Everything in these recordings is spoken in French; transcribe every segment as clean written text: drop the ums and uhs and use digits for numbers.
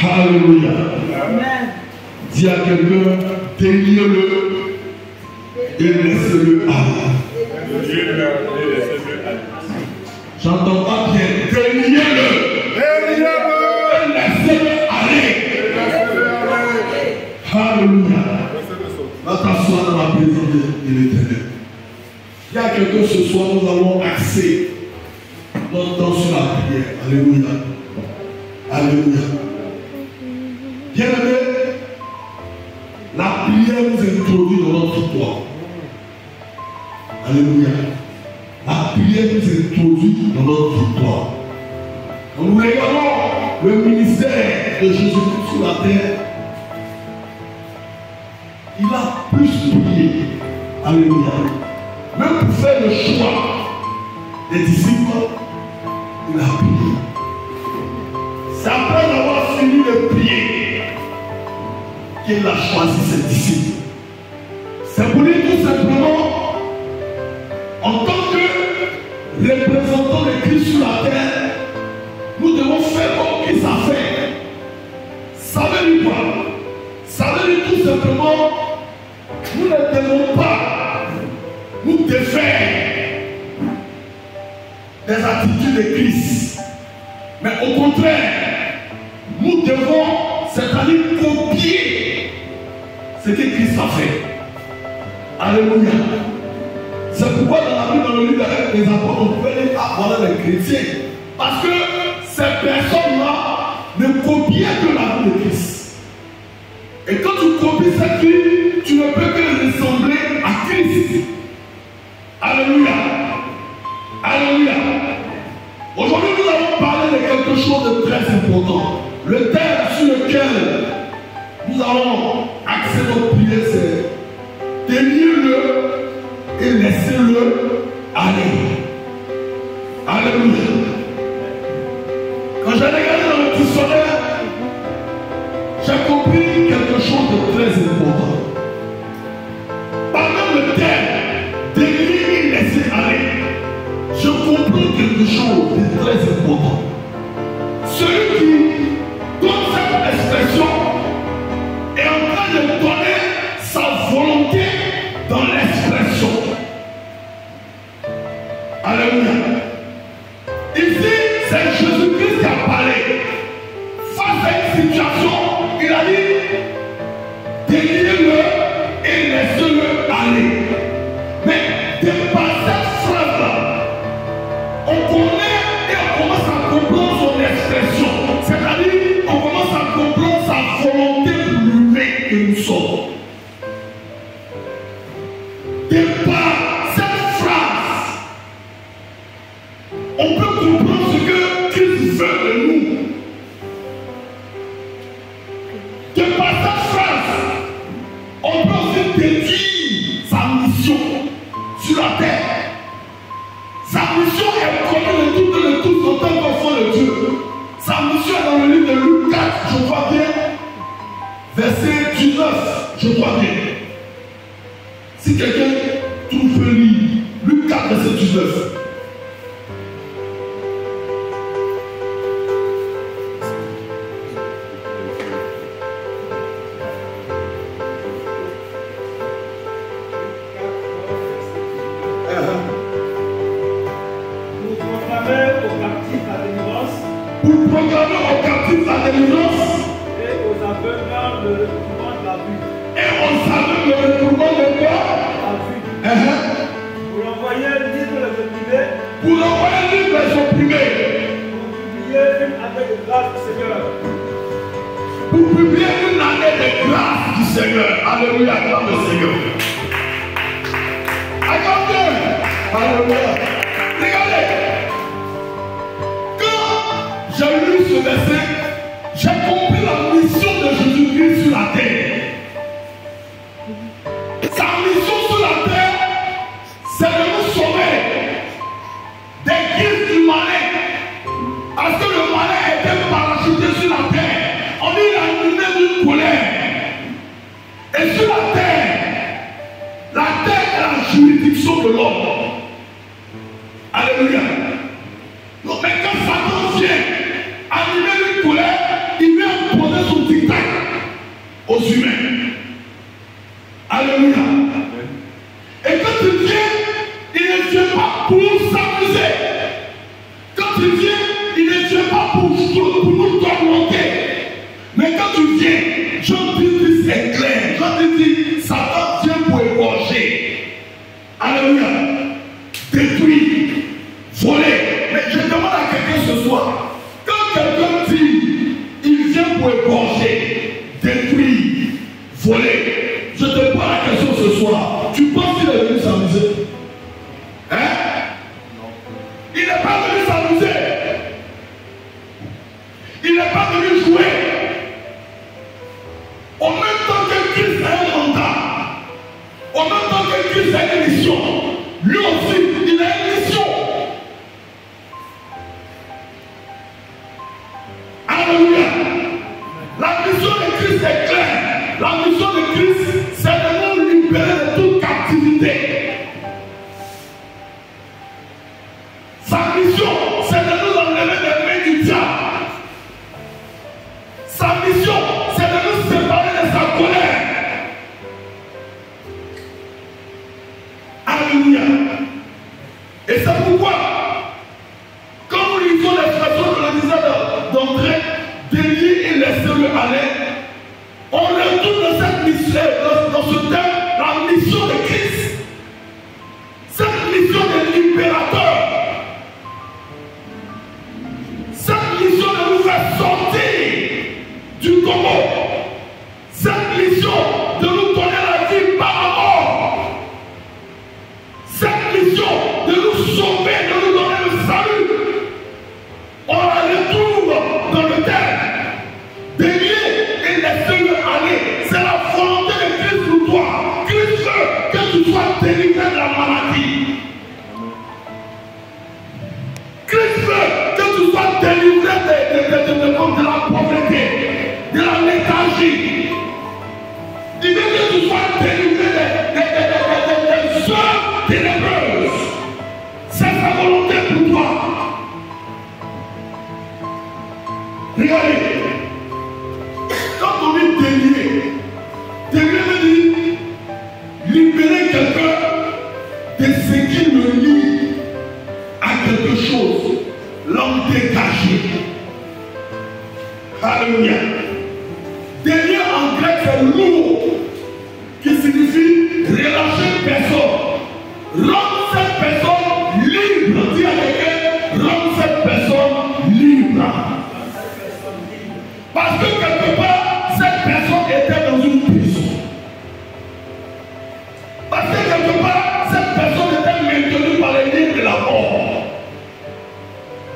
Alléluia. Amen. Dis à quelqu'un, déliez-le et laissez-le aller. J'entends pas bien. Déliez-le et laissez-le aller. Alléluia. Va t'asseoir dans la présence de l'Éternel. Il y a quelqu'un ce soir, nous allons axer notre temps sur la prière. Alléluia. Alléluia. Bien-aimé, la prière nous introduit dans notre victoire. Alléluia. La prière nous introduit dans notre victoire. Quand nous regardons le ministère de Jésus-Christ sur la terre, il a plus prié. Alléluia. Même pour faire le choix des disciples, il a prié. C'est après avoir fini de prier qu'il a choisi ses disciples. C'est pour lui tout simplement, en tant que représentant de Christ sur la terre, nous devons faire comme Christ a fait. Ça veut dire quoi? Ça veut dire tout simplement, nous ne devons pas nous défaire des attitudes de Christ. Mais au contraire, nous devons, c'est-à-dire copier ce que Christ a fait. Alléluia. C'est pourquoi dans la Bible, dans le livre des apôtres, on pouvait dire voilà les chrétiens. Parce que ces personnes-là ne copiaient que la vie de Christ. Et quand tu copies cette vie, tu ne peux que ressembler à Christ. Alléluia. Alléluia. Aujourd'hui, nous allons parler de quelque chose de très important. Le thème sur lequel nous allons axer notre prière, c'est déliez-le et laissez-le aller. Alléluia. Quand j'ai regardé dans le dictionnaire, j'ai compris quelque chose de très important. Pendant le thème déliez et laissez aller, je comprends quelque chose de très important. Celui qui donne cette expression est en train de donner sa volonté dans l'expression. Alléluia. Ici, c'est Jésus-Christ qui a parlé. Face à une situation, il a dit déliez-le et laissez-le aller. Mais de par cette phrase-là, on connaît et on commence à comprendre son expression. C'est-à-dire, on commence à comprendre sa volonté pour que nous sommes. De par cette phrase, on peut comprendre ce que Christ veut de nous. De par cette phrase, on peut aussi déduire sa mission sur la terre. Sa mission est connue de tous en tant qu'enfant de Dieu. Sa mission est dans le livre de Luc 4, je crois bien, verset 19, je crois bien. Si quelqu'un trouve le livre, Luc 4, verset 19. Pour proclamer aux captifs la délivrance et aux aveugles le recouvrement de la vue. Et aux aveugles le recouvrement de quoi? La vue. Pour envoyer libre les opprimés. Pour envoyer libre les opprimés. Pour publier une année de grâce du Seigneur. Pour publier une année de grâce du Seigneur. Alléluia, gloire au Seigneur. Accordez. Alléluia. Regardez. J'ai lu ce verset, j'ai compris la mission de Jésus-Christ sur la terre. Sa mission sur la terre, c'est de nous sauver des griffes du malin. Parce que le malin était parachuté sur la terre. On dit qu'il a animé d'une colère. Et sur la terre est la juridiction de l'homme. Alléluia. Donc, mais quand Satan vient, animé d'une colère, il vient poser pour nous tourmenter. Mais quand tu viens, Jean dit c'est clair. Jean dit Satan vient pour égorger. Alléluia. Détruire, voler. Mais je demande à quelqu'un ce soir, quand quelqu'un dit il vient pour égorger, détruire, voler, je te pose la question ce soir. Tu penses qu'il est venu s'amuser? Hein? Il n'est pas venu s'amuser. Il n'est pas venu jouer. En même temps que Christ a un mandat, en même temps que Christ a une mission, lui aussi, il a une mission. Alléluia. La mission de Christ est claire. La mission de Christ, c'est de nous libérer de toute captivité. Sa mission, c'est de nous enlever des mains du diable. Sa mission, c'est de nous séparer de sa colère. Alléluia. Et c'est pourquoi, quand nous lisons l'expression que le disait d'entrer, délier et laisser-le aller, on retourne dans cette mission, dans ce thème, la mission de Christ. Cette mission de libérateur. Cette mission de nous faire sortir du commun. Cette mission de nous donner la vie par amour. Cette mission de nous sauver, de nous donner le salut. On la retrouve dans le thème. Délier et laisser-le aller. C'est la volonté de Christ pour toi. Christ veut que tu sois délivré de la maladie. Christ veut que tu sois délivré de la pauvreté, de la léthargie. Il veut que tu sois délivré des œuvres ténébreuses. C'est sa volonté pour toi. Regardez, quand on dit délier veut dire libérer quelqu'un de ce qui le lie à quelque chose, l'homme dégagé. Alléluia. Délier en grec c'est lourd, qui signifie relâcher personne, rendre cette personne libre. Dis à quelqu'un, rendre cette personne libre. Parce que quelque part, cette personne était dans une prison. Parce que quelque part, cette personne était maintenue par les liens de la mort.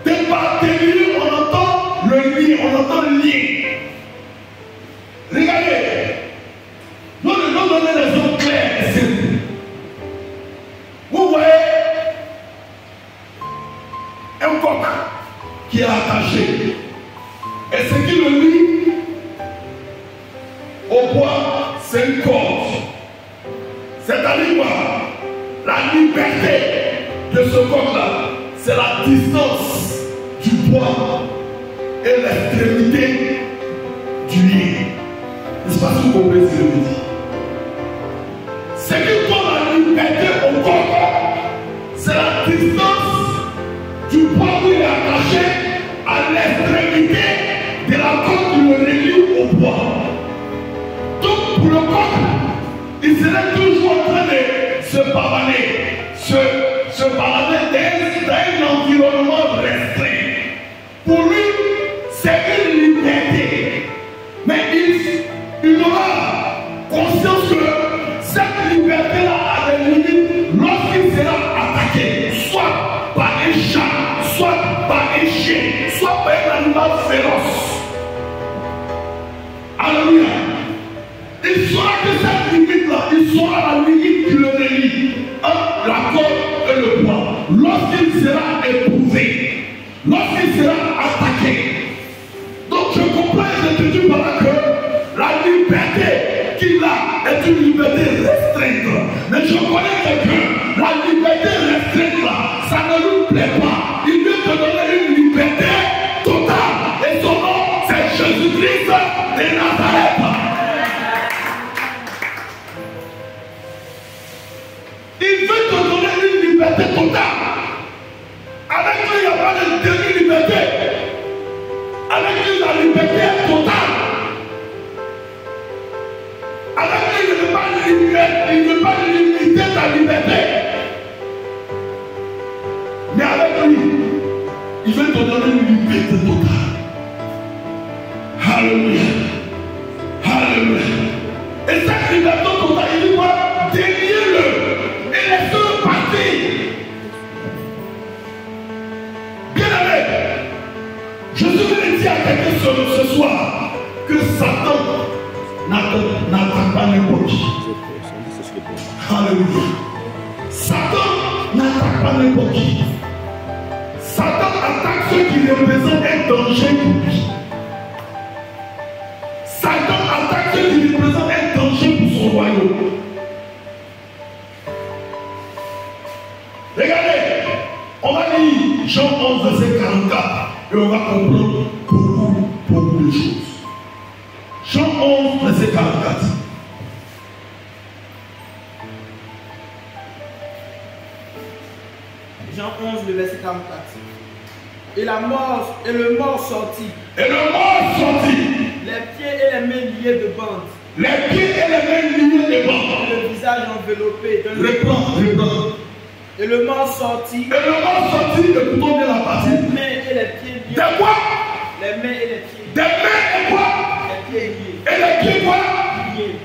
De par des liens, on entend le lien, on entend le lien. Regardez, nous devons donner des exemples clairs et simples. Vous voyez un coq qui est attaché. Et ce qui le lie au bois, c'est une corde. C'est-à-dire quoi? La liberté de ce corps-là, c'est la distance du bois et l'extrémité du lien. N'est-ce pas ce que vous comprenez ce que je veux dire? Ce qui donne la liberté au corps, c'est la distance du bois où il est attaché à l'extrémité de la corde qui le relie au bois. Donc pour le coq, il serait toujours en train de se pavaner, se balader dans un environnement restreint. Pour lui, c'est une liberté. Mais il aura conscience que cette liberté-là a des limites lorsqu'il sera attaqué, soit par un chat, soit par un chien, soit par un animal féroce. Alléluia. Il saura que cette limite-là, il saura la limite qui le relie entre la corde et le bois. Lorsqu'il sera éprouvé, lorsqu'il sera attaqué. Donc je comprends et je te dis par là que la liberté qu'il a est une liberté restreinte. Mais je connais quelqu'un, la liberté restreinte là, ça ne lui plaît pas. Il veut te donner une liberté totale. Et son nom, c'est Jésus-Christ de Nazareth. Il veut te donner une liberté totale. Avec lui, il n'y a pas de demi-liberté. liberté totale. Alléluia. Alléluia. Et cette liberté totale, il dit quoi? Déliez-le et laissez-le partir. Bien aimé, je voulais dire à quelqu'un ce soir que Satan n'attaque pas n'importe qui. Alléluia. Satan n'attaque pas n'importe qui. Satan attaque ceux qui représentent un danger pour lui. Satan attaque ceux qui représentent un danger pour son royaume. Regardez, on va lire Jean 11, verset 44 et on va comprendre beaucoup de choses. Jean 11, verset 44. Jean 11, le verset 44. Et le mort sortit. Et le mort sortit. Les pieds et les mains liés de bandes. Les pieds et les mains liés de bandes. Et le visage enveloppé d'un Reprends. Et le mort sortit. Et le mort sortit, écoutons bien la partie. Les mains et les pieds liés. De quoi? Les mains et les pieds. Des mains et quoi? Les pieds liés. Et les pieds quoi? Liés.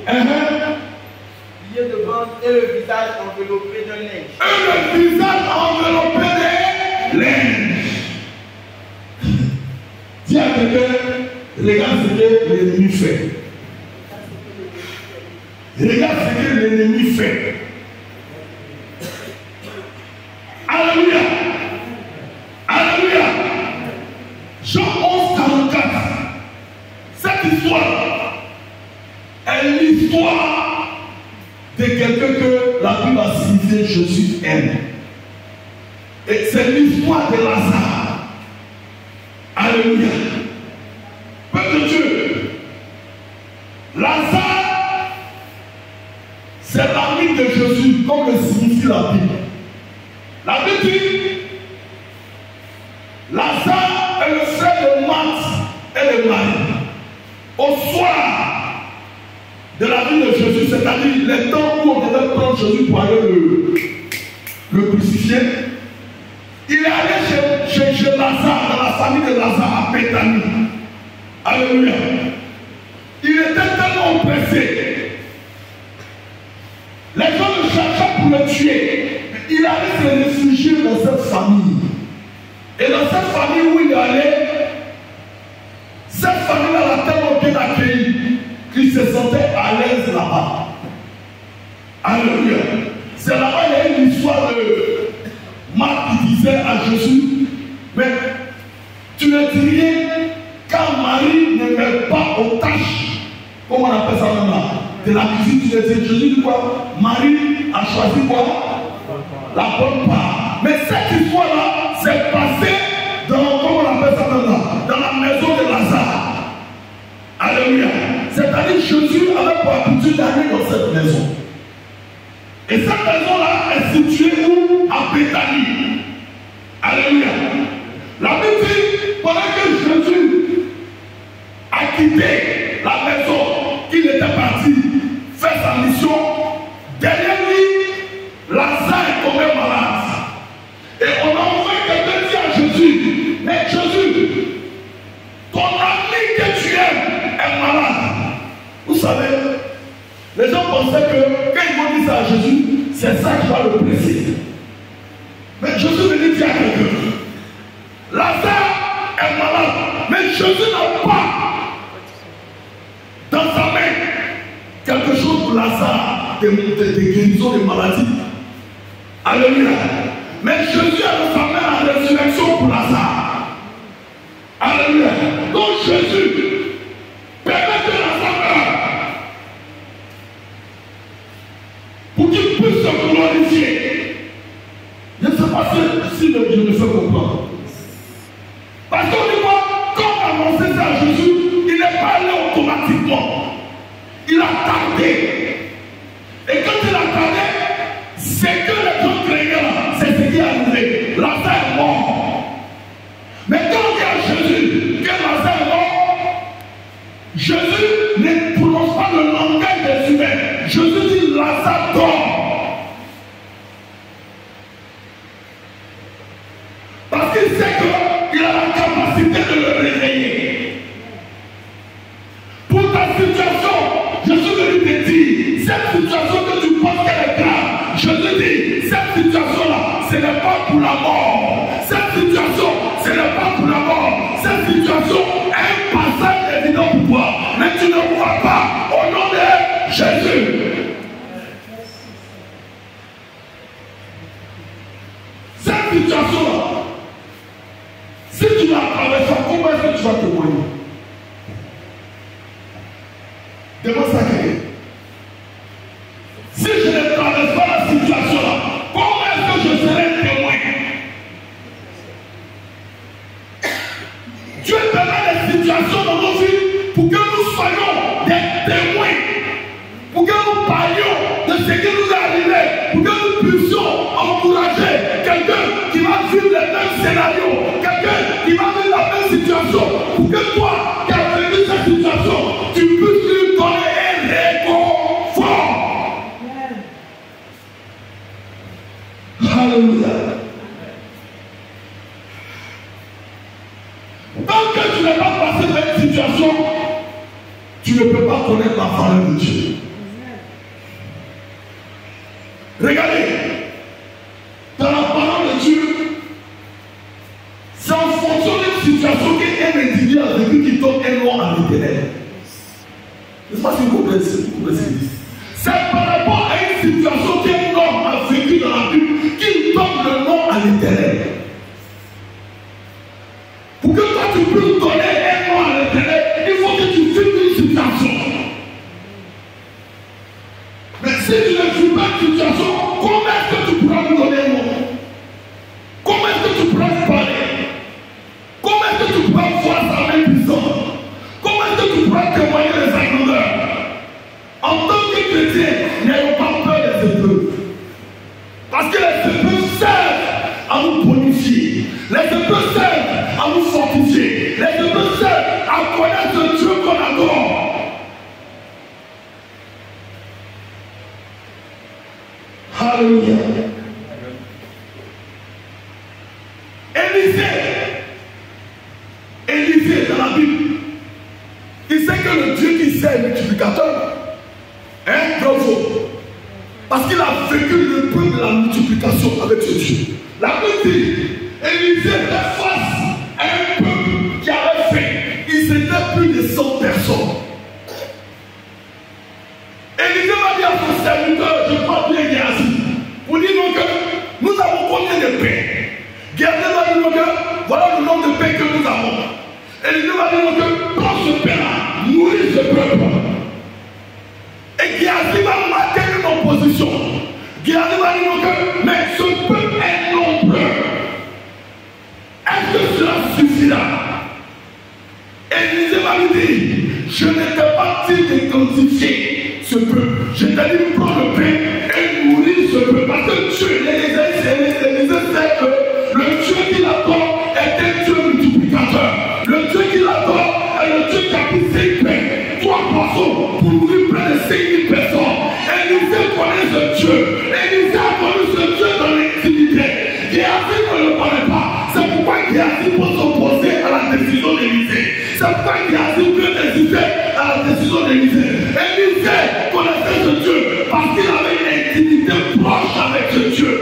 Liés De bandes et le visage enveloppé d'un linge. Et le visage enveloppé de linge. Dis à quelqu'un, regarde ce que l'ennemi fait. Regarde ce que l'ennemi fait. Alléluia. Alléluia. Jean 11, 44. Cette histoire est l'histoire de quelqu'un que la Bible a signifié Jésus aime. Et c'est l'histoire de Lazare. Alléluia. Peuple de Dieu. Lazare, c'est l'ami de Jésus, comme le signifie la Bible. La Bible dit, Lazare est le frère de Marthe et de Marie. Au soir de la vie de Jésus, c'est-à-dire les temps où on devait prendre Jésus pour aller le crucifier, il est allé chez Lazare, dans la famille de Lazare, à Béthanie. Alléluia. Il était tellement pressé. Les gens le cherchaient pour le tuer. Il allait se réfugier dans cette famille. Et dans cette famille où il est allé, cette famille-là l'a tellement bien accueilli qu'il se sentait à l'aise là-bas. Alléluia. C'est là-bas il y a une histoire de Marc qui disait à Jésus, mais tu ne dis rien quand Marie ne met pas aux tâches, comment on appelle ça même là, de la cuisine. Tu ne dis Jésus dit quoi? Marie a choisi quoi? La bonne part. Mais cette histoire-là s'est passée dans, comment on appelle ça même là, dans la maison de Lazare. Alléluia. C'est-à-dire Jésus avait pour habitude d'aller dans cette maison. Et cette maison-là est située où? À Béthanie. Alléluia. La Bible dit, pendant que Jésus a quitté la maison, qu'il était parti faire sa mission, derrière lui, Lazare est tombé malade. Et on a envoyé quelqu'un dire à Jésus, mais Jésus, ton ami que tu aimes est malade. Vous savez, les gens pensaient que quand ils vont dire ça à Jésus, c'est ça qui va le presser. Mais Jésus venait dire à quelqu'un, Lazare est malade, mais Jésus n'a pas dans sa main quelque chose pour Lazare, des guérisons de maladies. Alléluia. Mais Jésus a dans sa main la résurrection pour Lazare. Alléluia. Donc Jésus permet que Lazare meure pour qu'il puisse se glorifier. Je ne sais pas si je me fais comprendre. Parce qu'on dit quoi? Quand on a annoncé ça à Jésus, il n'est pas allé automatiquement. Il a tardé. Et quand il a tardé, c'est que les gens craignaient, c'est ce qui est arrivé. Lazare est mort. Mais quand on dit à Jésus que Lazare est mort, Jésus ne prononce pas le langage des humains. Jésus dit Lazare dort. Parce qu'il sait qu'il a la capacité capacité de le réveiller. Pour ta situation, je suis venu te dire, cette situation que tu penses qu'elle est grave, je te dis, cette situation-là, ce n'est pas pour la mort. Cette situation, ce n'est pas pour la mort. Cette situation est un passage évident pour toi. Mais tu ne vois pas au nom de Jésus. Cette situation-là, si tu la traverses, comment est-ce que tu vas témoigner? Demande ça à quelqu'un. Si je ne traverse pas la situation-là, comment est-ce que je serai témoin? Dieu permet des situations dans nos vies pour que nous soyons des témoins, pour que nous parlions de ce qui nous est arrivé, pour que nous puissions encourager quelqu'un qui va vivre le même scénario, quelqu'un qui va vivre la même situation, pour que toi qui as vécu cette situation, tu puisses lui donner un réconfort. Alléluia. Tant que tu n'es pas passé dans une situation, tu ne peux pas connaître la valeur de Dieu. Regardez, dans la parole de Dieu, c'est en fonction d'une situation qu'un individu a vécu qui donne un nom à l'Éternel. Je ne sais pas si vous comprenez ce que c'est. C'est par rapport à une situation qu'un homme a vécu dans la Bible qu'il donne le nom à l'Éternel. Pour que toi tu puisses donner un nom à l'Éternel, il faut que tu vives une situation. Mais si tu ne vis pas une situation, comment est-ce que tu pourras lui donner un nom? Comment est-ce que tu pourras lui parler? Comment est-ce que tu pourras voir sa main puissante? Comment est-ce que tu pourras témoigner de sa grandeur? En tant que chrétien, n'ayons pas peur des épreuves. Parce que les épreuves servent à nous bonifier. Les épreuves servent à nous fortifier. Les épreuves servent à connaître le Dieu qu'on adore. Alléluia. Élisée dans la Bible, il sait que le Dieu qui sert est multiplicateur. Hein, bravo. Parce qu'il a vécu le peu de la multiplication avec ce Dieu. La Bible dit, Élisée fait face à un peuple qui avait faim. Il s'était plus de 100 personnes. Élisée va dire à son serviteur, je crois bien Géasi, pour dire donc que nous avons combien de pain? Géasi va dire donc que voilà le nombre de pain que nous avons. Élisée va dire donc que prends ce pain-là, nourris ce peuple. Et Géasi va marquer une opposition. Géasi va dire donc que mais ce peuple est nombreux. Est-ce que cela suffira? Élisée va lui dire, je n'étais pas dit de quantifier ce peuple. Je t'ai dit, prends le pain et nourris ce peuple. Parce que Dieu, Élisée sait que le Dieu qui l'adore est un Dieu multiplicateur. Le Dieu qui l'adore est le Dieu qui a pris 5 pains, 3 poissons pour nourrir près de 5000 personnes. Élisée connaît ce Dieu. Élisée a connu ce Dieu dans l'intimité. Géasi ne le connaît pas. C'est pourquoi Géasi peut s'opposer à la décision d'Élisée. C'est pourquoi Géasi peut résister à la décision d'Élisée. Élisée connaissait ce Dieu parce qu'il avait une intimité proche avec ce Dieu.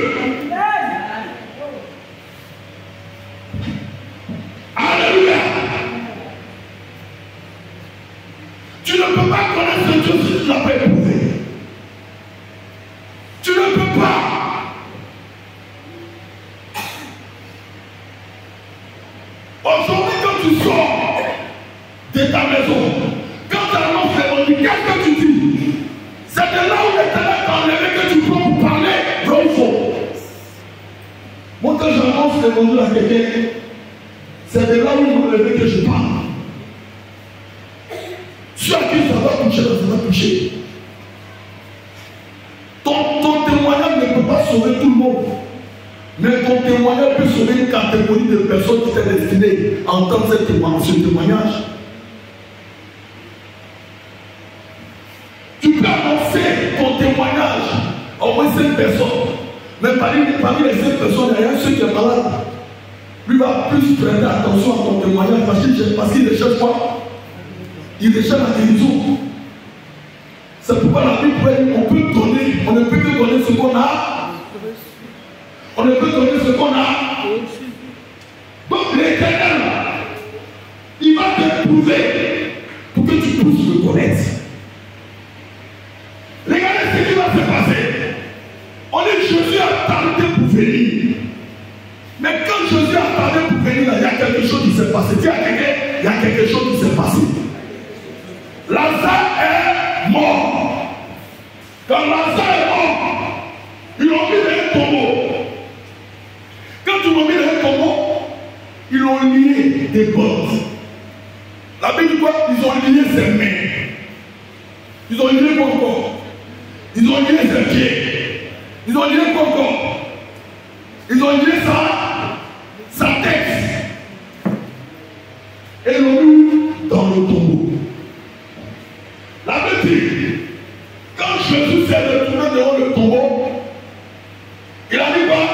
Alléluia. Tu ne peux pas connaître ce Dieu si tu ne l'as pas éprouvé. Tu ne peux pas. Aujourd'hui, quand tu sors de ta maison, quand tu annonces l'évangile, qu'est-ce que tu dis? C'est de là où l'Éternel t'a enlevé que tu peux pour parler, vrai ou faux? Moi, quand j'annonce l'évangile à quelqu'un, c'est de là où il m'a enlevé que je parle. Ceux à qui ça va toucher, ça va toucher. Ton témoignage ne peut pas sauver tout le monde. Mais ton témoignage peut sauver une catégorie de personnes qui étaient destinées à entendre ce témoignage. Tu peux annoncer ton témoignage à au moins 5 personnes. Mais parmi les 5 personnes, il y a ceux qui sont malades. lui va plus prêter attention à ton témoignage parce qu'il recherche quoi? Il recherche la guérison. C'est pourquoi la Bible dit on peut donner, on ne peut que donner ce qu'on a. On ne peut donner ce qu'on a. Donc l'Éternel, il va t'éprouver pour que tu puisses le connaître. Regardez ce qui va se passer. On dit que Jésus a tardé pour venir. Mais quand Jésus a tardé pour venir, il y a quelque chose qui s'est passé. Il y a quelque chose qui s'est passé. Lazare est mort. Quand Lazare est mort, ils l'ont mis dans un tombeau. Quand ils l'ont mis dans un tombeau, ils l'ont lié des cordes. La Bible dit quoi? Ils ont lié ses mains. Ils ont lié quoi encore? Ils ont lié ses pieds. Ils ont lié quoi encore? Ils ont lié sa tête. Et l'ont mis dans le tombeau. La Bible dit, quand Jésus s'est retourné devant le tombeau, il a dit quoi?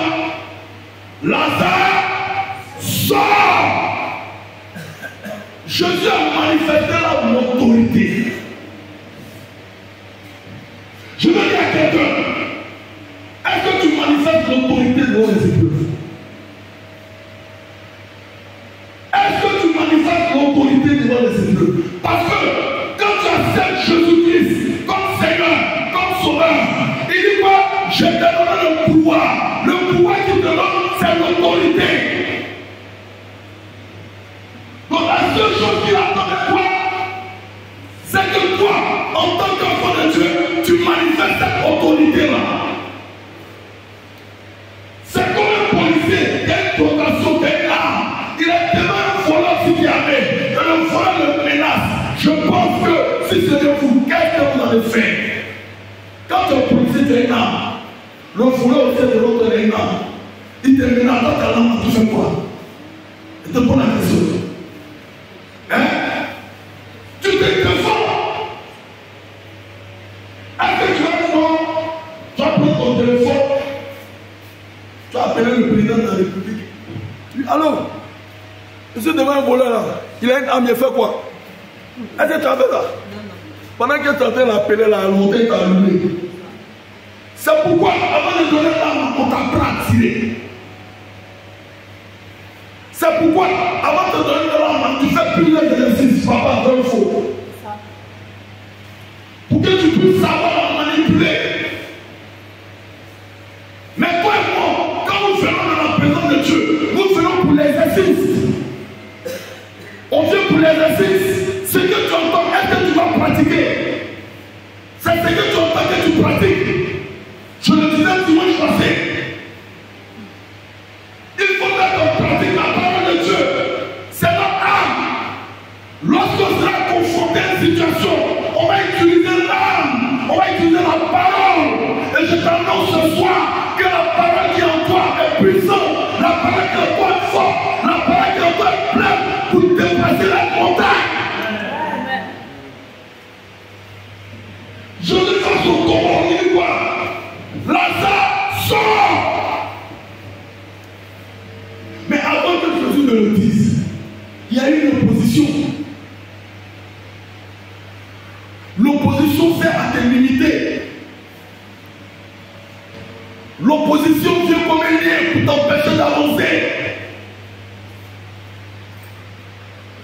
Lazare, sort! Jésus a manifesté l'autorité. Je veux dire à quelqu'un, est-ce que tu manifestes l'autorité devant les épreuves? Est-ce que tu manifestes l'autorité devant les épreuves? Parce que quand tu acceptes Jésus-Christ comme Seigneur, comme Sauveur, il dit quoi? Je te donne le pouvoir. Le pouvoir qu'il te donne, c'est l'autorité. Donc la seule chose qu'il attend de toi, c'est que toi, en tant qu'enfant de Dieu, tu manifestes cette autorité-là. C'est comme un policier qui a une dotation, qui a une arme. Il est tellement un voleur si qui avait. Et le voleur le menace. Je pense que si c'est de vous, qu'est-ce que vous allez faire? Quand un policier qui a une arme, le voleur aussi de l'autre a une arme. Il te menace dans ta langue, tu fais quoi? Il te pose la question. Hein? Tu te défends. Est-ce que tu vas voir? Tu vas prendre ton téléphone. Tu vas appeler le président de la République. Tu dis, allô? Je suis devant un voleur là. Il a une arme, il fait quoi? Est-ce que tu as fait ça? Pendant que tu es en train d'appeler la longtemps, tu as allumé. C'est pourquoi, avant de donner l'arme, on t'apprend à tirer. C'est pourquoi, avant de donner l'arme, tu fais plusieurs exercices, papa, dans le faux. Pour que tu puisses savoir la manipuler. Mais toi et moi, quand nous faisons dans la présence de Dieu, nous faisons pour l'exercice. On vient pour l'exercice. Ce que tu entends, est-ce que tu vas pratiquer? C'est ce que tu entends que tu pratiques. Je le disais dimanche passé. Il faut mettre en pratique la parole de Dieu. C'est notre âme. Lorsqu'on sera confronté à une situation, on va utiliser l'âme. On va utiliser la parole. Et je t'annonce ce soir que la parole qui est en toi est puissante. La parole qui est en toi est forte. La parole qui est en toi est pleine pour dépasser la montagne. Je ne sais pas son corps, il dit quoi? Lazare sort. Mais avant que Jésus ne le dise, il y a eu une opposition. L'opposition sert à te limiter. L'opposition vient comme un lien pour t'empêcher d'avancer.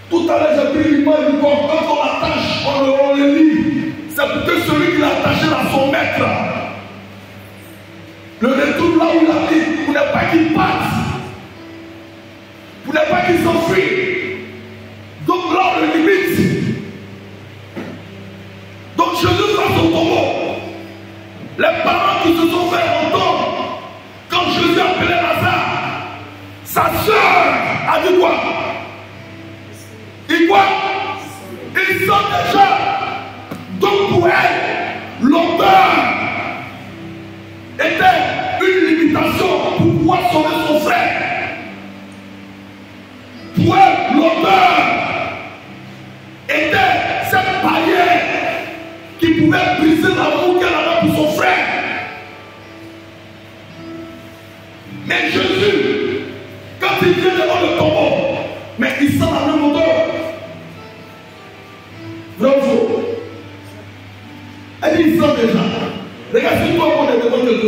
Tout à l'heure, j'ai pris l'image du corps. Quand on l'attache, on le lit. C'est pour que celui qui l'a attaché à son maître le retour là où il a dit, pour ne pas qu'il parte, pour ne pas qu'il s'enfuit. Donc là on le limite. Donc Jésus face au tombeau. Les parents qui se sont fait entendre quand Jésus appelait Lazare, sa soeur a dit quoi? Il quoi? Ils sont déjà. Donc pour elle, l'odeur était une limitation pour pouvoir sauver son frère. Pour elle, l'odeur était cette barrière qui pouvait briser l'amour qu'elle avait pour son frère. Mais Jésus, quand il vient devant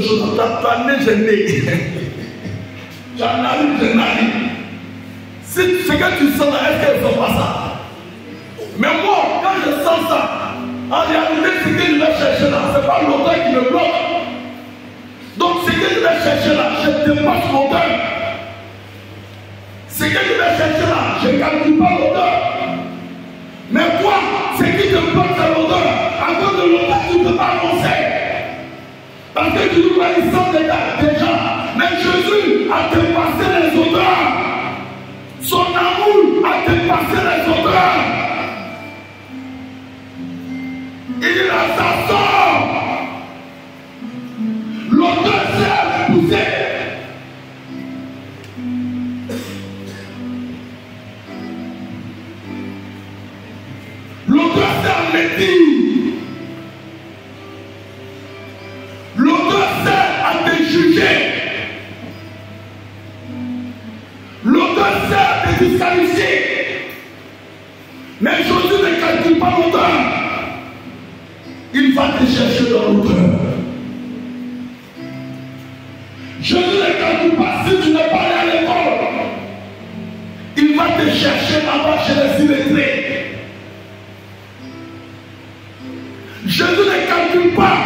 chose. Ta nez, j'ai né. Tu as nari, j'ai nari. Si ce que tu sens là, est-ce qu'elle ne sent pas ça? Mais moi, quand je sens ça, en réalité, ce que je vais chercher là, ce n'est pas l'odeur qui me bloque. Donc, ce que je vais chercher là, je dépasse l'odeur. Ce que je vais chercher là, je ne calcule pas l'odeur. Mais toi, ce qui te bloque, c'est l'odeur. À cause de l'odeur, tu ne peux pas avancer. Parce que tu dois y sentir déjà. Mais Jésus a dépassé les odeurs. Son amour a dépassé les odeurs. Il a sa sort. L'odeur s'est poussée. L'odeur s'est médit. L'odeur s'est à te juger. L'odeur s'est à te disqualifier. Mais Jésus ne calcule pas l'odeur. Il va te chercher dans l'odeur. Jésus ne calcule pas si tu n'es pas allé à l'école. Il va te chercher là-bas chez les illettrés. Jésus ne calcule pas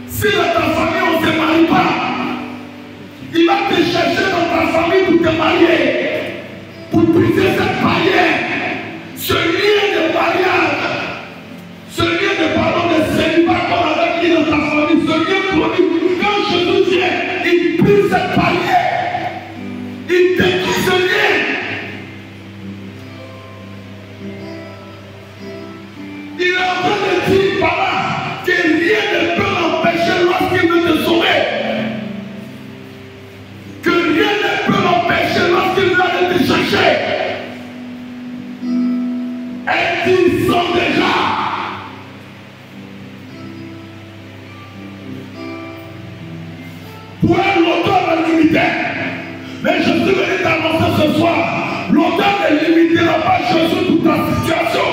si dans ta famille on ne se marie pas. Il va te chercher dans ta famille pour te marier. Pour briser cette barrière. Ce lien de mariage. Ce lien de pardon de célibat qu'on avait mis dans ta famille. Ce lien produit. Quand Jésus vient, il brise cette barrière. Il détruit ce lien. Il est en train de dire par là que rien ne peut l'empêcher lorsqu'il veut te sauver. Que rien ne peut l'empêcher lorsqu'il veut aller te chercher. Et ils sont déjà. Pour elle, l'odeur est limitée. Mais je suis venu t'annoncer ce soir. L'odeur ne limitera pas Jésus pour ta situation.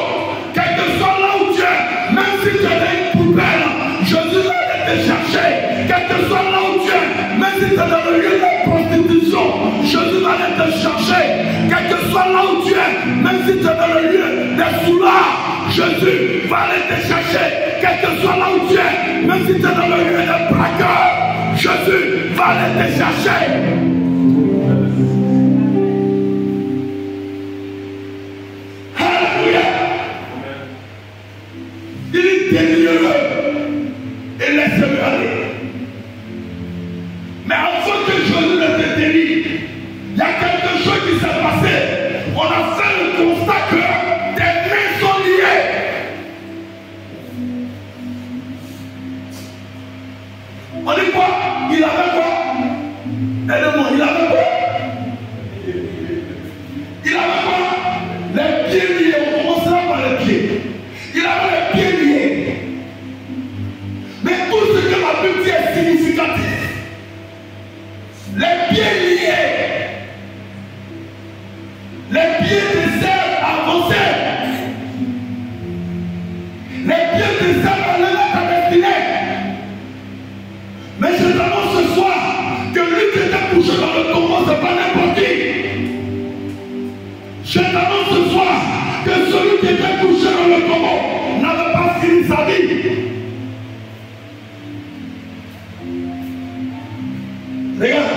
Quel que soit là où tu es, même si tu es dans une poubelle, Jésus va aller te chercher. Quel que soit là où tu es, même si tu es dans le lieu de prostitution, Jésus va aller te chercher. Quel que soit là où tu es, même si tu es dans le lieu des soulards, Jésus va aller te chercher. Quel que soit là où tu es, même si tu es dans le lieu des braqueurs, Jésus va aller te chercher. Alléluia. Il est délireux et laisse-le aller. Mais avant que Jésus ne te délivre, il y a quelque chose qui s'est passé. On a fait le constat que tes mains sont liées. On dit quoi? Il avait quoi? Aidez-moi, il avait quoi? Il avait quoi? Les pieds liés. On commencera par les pieds. Il avait les pieds liés. Mais tout ce que la Bible dit est significatif. Les pieds liés. Les pieds désert avancés. Les pieds désert allaient à ta destinée. Mais je t'annonce ce soir que lui qui était couché dans le tombeau, ce n'est pas n'importe qui. Je t'annonce ce soir que celui qui était couché dans le tombeau n'avait pas fini sa vie. Regarde,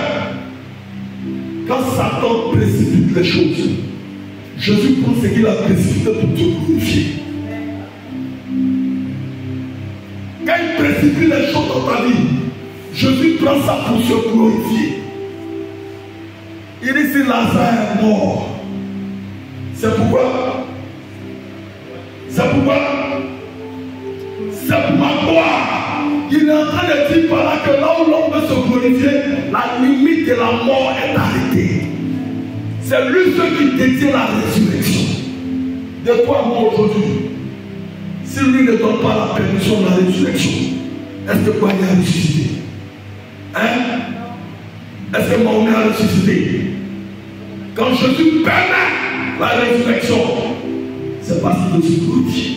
quand Satan précipite les choses, Jésus prend ce qu'il a précipité pour te glorifier. Quand il précipite les choses dans ta vie, Jésus prend ça pour se glorifier. Il dit si Lazare est mort, c'est pourquoi? C'est pourquoi? C'est pour ma gloire. Il est en train de dire par là que là où l'homme veut se glorifier, la limite de la mort est arrêtée. C'est lui seul qui détient la résurrection. De toi, moi aujourd'hui, si lui ne donne pas la permission de la résurrection, est-ce que Mahomet a ressuscité? Hein? Est-ce que Mahomet a ressuscité? Quand Jésus permet la résurrection, c'est parce qu'il se glorifie.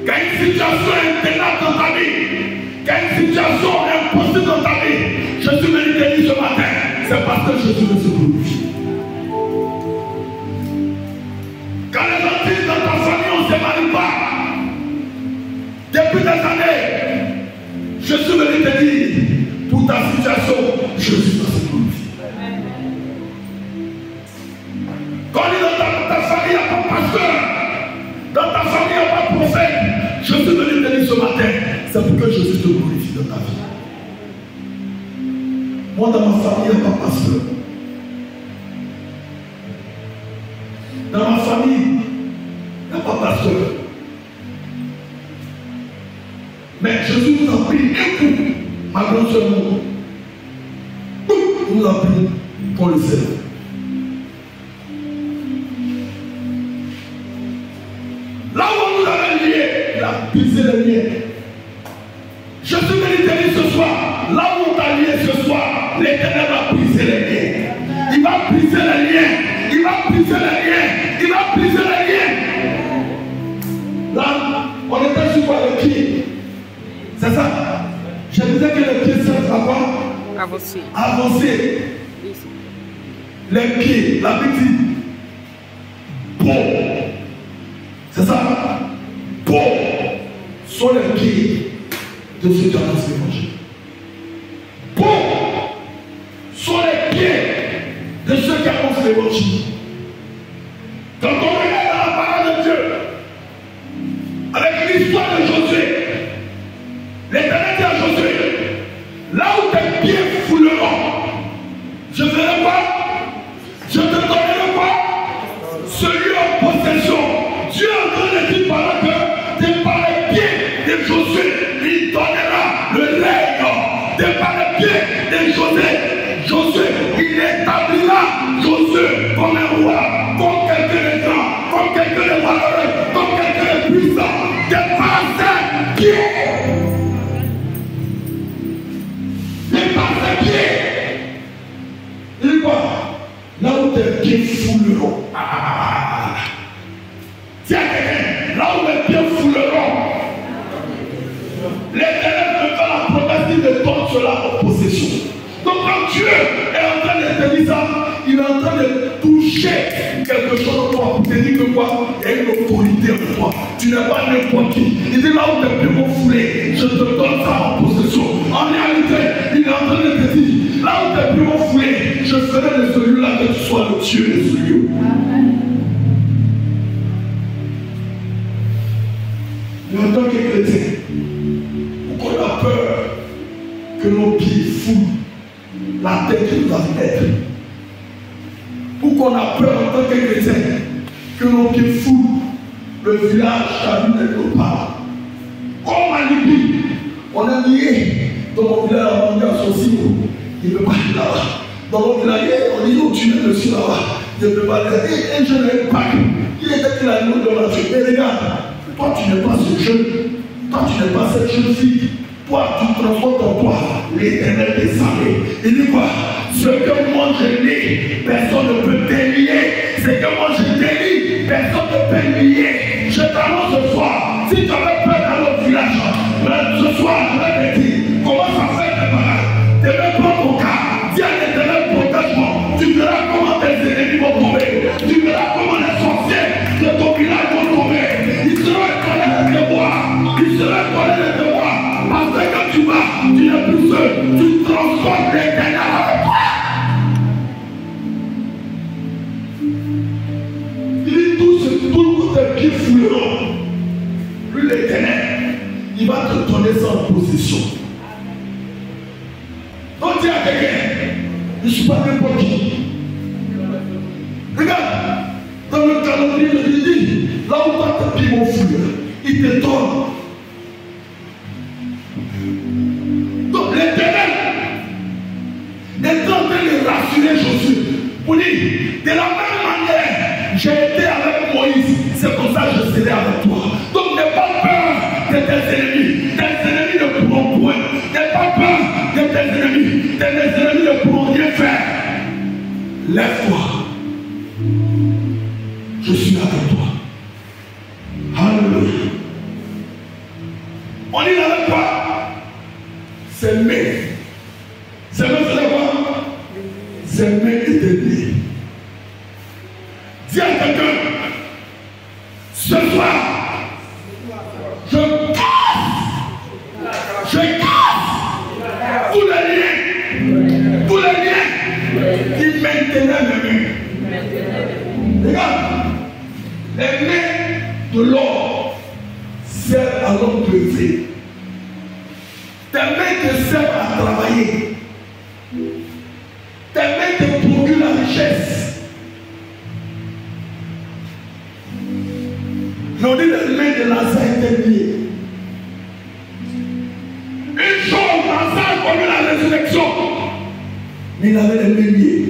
Quand une situation est intenable dans ta vie, Quand une situation est impossible dans ta vie, je suis venu te dire ce matin, c'est parce que Jésus veut se glorifier. Quand les gens disent dans ta famille, on ne se marie pas, depuis des années, je suis venu te dire, pour ta situation, Jésus veut se glorifier. Quand il est dans ta famille, il n'y a pas pasteur, dans ta famille, il n'y a pas prophète, je suis venu te dire ce matin, c'est pour que Jésus te glorifie dans ta vie. Moi, dans ma famille, il n'y a pas pasteur. Dans ma famille, il n'y a pas pasteur. Mais Jésus nous a pris un coup, ma grande soeur, il nous a pris pour le ciel. Là où on nous avait liés, il a brisé les liens. Je suis venu te dire ce soir, là où on t'a lié ce soir, l'Éternel va briser les liens. Il va briser les liens. Il va briser les liens. Il va briser les liens. Là, on était sur le pied. C'est ça. Je disais que les pieds servent à quoi? Avancer. Avancer. Les pieds, la Bible dit bon. C'est ça. Bon sont les pieds de ceux qui annoncent l'évangile. Bon sont les pieds de ceux qui annoncent l'évangile. Quand on regarde dans la parole de Dieu, avec l'histoire de Josué, l'Éternel dit à Josué, là où tes pieds fouleront, je ferai quoi? Je te donnerai quoi? Celui en possession. Dieu est en train de dire par les pieds de Josué, il donnera le règne. Par les pieds de Josué, il établira Josué comme un roi, comme quelqu'un de grand, comme quelqu'un de valeureux, comme quelqu'un de puissant, par ses pieds. Par ses pieds. Il dit quoi? Là où tes pieds fouleront. Tiens, là où les pieds fouleront, l'Éternel me fait la promesse de donner cela en possession. Donc quand Dieu est en train de te dire ça, il est en train de toucher quelque chose en toi pour te dire que quoi? Il y a une autorité en toi. Tu n'es pas n'importe qui. Il dit là où tes pieds vont fouler, je te donne ça en possession. En réalité, il est en train de te dire, là où tes pieds vont fouler, je ferai de celui-là que tu sois le Dieu de ce lieu. Mais en tant que chrétien, pourquoi on a peur que nos pieds foulent la tête qui nous a fait? Pourquoi on a peur en tant que chrétien que nos pieds foulent le village chalut de nos parents? Comme à Libye, on a lié dans mon village à Manga Sosimo, il ne peut pas aller là-bas. Dans mon village, on dit au tunnel dessus là-bas, il ne peut pas aller. Et un jeune n'avait pas, il était qu'il a une dans la vie. Mais regarde, toi tu n'es pas ce jeune, toi tu n'es pas cette jeune fille. Toi, tu transportes en toi l'Éternel des armées. Il dit quoi? Ce que moi je lis, personne ne peut délier. Ce que moi je délie, personne ne peut lier. Je t'annonce ce soir, si tu avais peur dans notre village, ce soir, je vais te dire, comment ça fait tes parents? Tu ne veux pas ton cas, dis à l'Éternel protège-moi. Tu verras comment tes ennemis vont tomber. Tu verras comment les sorciers de ton village vont tomber. Ils seront étonnés de moi. Ils seront étonnés de moi. Parce que quand tu vas, tu n'es plus seul, tu transportes l'Éternel avec toi. Il dit tout tes pieds fouleront. Lui l'Éternel, il va te donner ça en possession. Donc dis à quelqu'un, je ne suis pas n'importe qui. Regarde, dans le calendrier, il dit, là où tes pieds vont fouler, il te donne. Donc l'Éternel est en train de rassurer Josué pour dire, de la même manière, j'ai été avec Moïse, c'est pour ça que je serai avec toi. Donc n'aie pas peur de tes ennemis. Tes ennemis ne pourront point. N'aie pas peur de tes ennemis. Tes ennemis ne pourront rien faire. Lève-toi. Je suis avec toi. Alléluia. On est avec toi. Dis à quelqu'un, ce soir, je casse tous les liens qui maintenaient mes mains. Regarde, les mains de l'homme servent à l'homme de vivre. Tes mains te servent à travailler. Tes mains te procurent la richesse. Mais on dit les mains de Lazare étaient liées. Une chose, Lazare connaît la résurrection. Mais il avait les mains liées.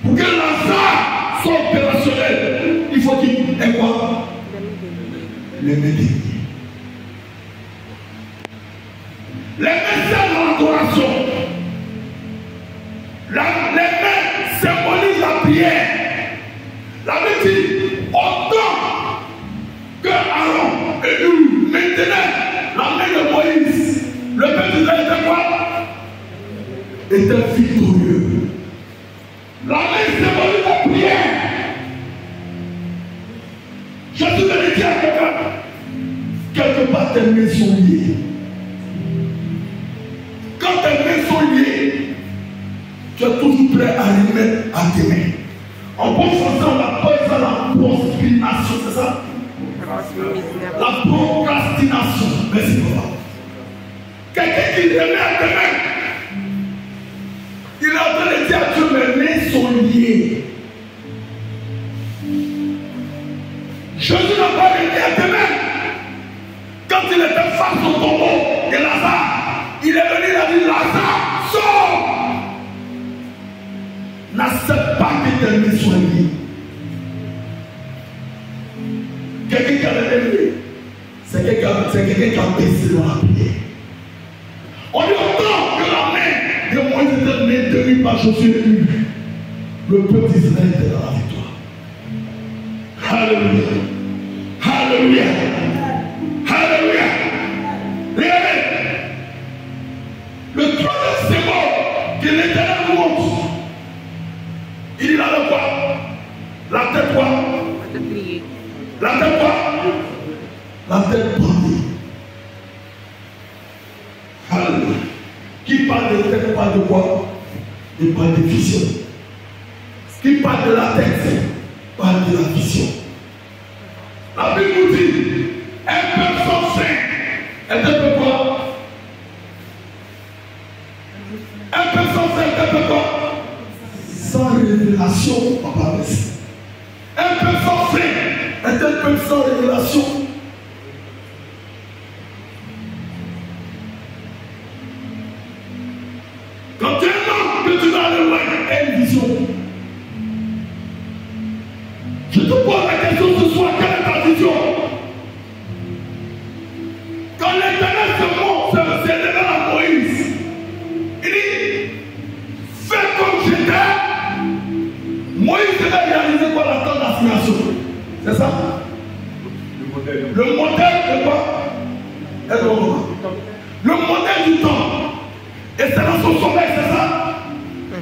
Pour que Lazare soit opérationnel, il faut qu'il ait quoi? Les mains liées. Les mains servent à l'adoration. Les mains symbolisent la prière. La Bible dit, autant que Aaron et Hur maintenaient la main de Moïse, le peuple d'Israël était quoi? Était victorieux. La main symbolise la prière. Je suis venu dire à quelqu'un, quelque part tes mains sont liées. Quand tes mains sont liées, tu es toujours prêt à les mettre à tes mains. En bon français, on appelle ça la procrastination, c'est ça? La procrastination. Merci papa. Quelqu'un qui les met à tes mains, il est en train de dire à Dieu, mes mains sont liées. Jésus n'a pas les mains à tes mains. Quand il était face au tombeau de Lazare, il est venu, il a dit, Lazare, sors! N'accepte pas que tes mains soient liées. Quelqu'un qui a les mains liées, c'est quelqu'un qui a baissé dans la prière. On dit autant que la main de Moïse était maintenue par Josué, le peuple d'Israël était dans la victoire. Alléluia. Alléluia. Alléluia. Regardez. Le troisième symbole que l'Éternel nous montre, il dit là quoi? La tête quoi? La tête quoi? La tête bandée. Alléluia. Qui parle de tête parle de quoi? Il parle de vision. Qui parle de la tête parle de la vision. La Bible nous dit, un peuple sans fin est un peuple quoi? Un peuple sans fin est un peuple quoi? Sans révélation, papa, merci. Un peuple sans fin est un peuple sans révélation. Quand tu es un homme que tu vas aller loin, et une vision. Je te pose la question ce soir, quelle est ta vision? Quand l'Éternel se révèle à Moïse, il dit, fais comme j'étais. Moïse devait réaliser quoi? La tente d'assignation. C'est ça? Le modèle de quoi? Le modèle du temps. Et c'est dans son sommeil, c'est ça?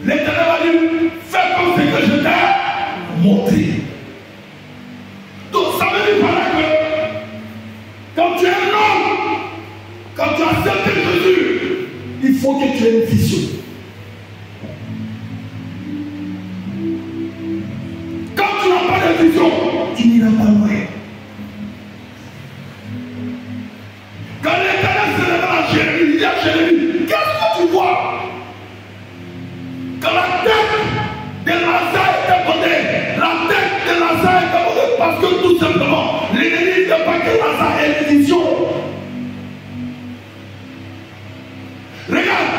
L'Éternel va dire, fais comme ce que je t'ai montré. Donc ça veut dire par là que quand tu es un homme, quand tu acceptes Jésus, il faut que tu aies une vision. Quand tu n'as pas de vision, tu n'iras pas loin. Quand l'Éternel se révèle à Jérémie, il dit à Jérémie, qu'est-ce que tu vois? Quand la tête de Lazare était bondée, la tête de Lazare était bondée parce que tout simplement, l'ennemi ne veut pas que Lazare ait une vision. Regarde,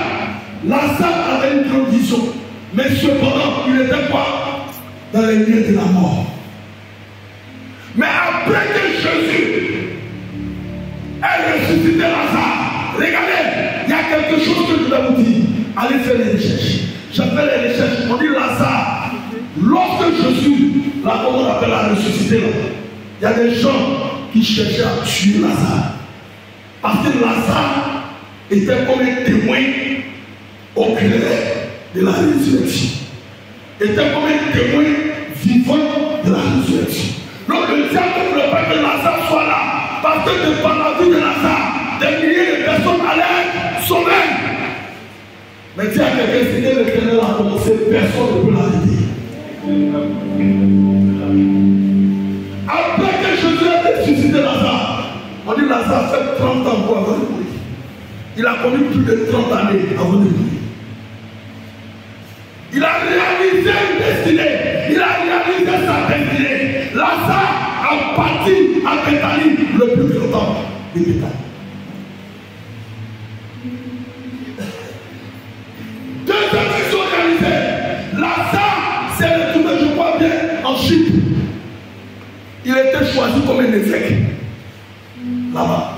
Lazare avait une grande vision, mais cependant, il était quoi? Dans les lieux de la mort. Mais après que Jésus ait ressuscité Lazare, regardez, il y a quelque chose que je vais vous dire. Allez faire les recherches. J'ai fait les recherches. On dit Lazare. Lorsque Jésus, là comme on appelle la ressuscité, il y a des gens qui cherchaient à tuer Lazare. Parce que Lazare était comme un témoin oculaire de la résurrection. Était comme un témoin vivant de la diable ne voulait pas que Lazare soit là. Parce que devant la vie de Lazare, des milliers de personnes allaient sauver. Mais dis à quelqu'un, si l'Éternel a commencé, personne ne peut l'arrêter. Après que Jésus a ressuscité Lazare, on dit Lazare fait 30 ans pour avoir mourir. Il a connu plus de 30 années avant de mourir. Il a réalisé une destinée. Il a réalisé sa destinée. Lazare a parti à Béthanie le plus grand temps de Béthanie. Deuxième mission réalisée. Lazare s'est retrouvé, je crois bien, en Chypre. Il était choisi comme un évêque. Là-bas.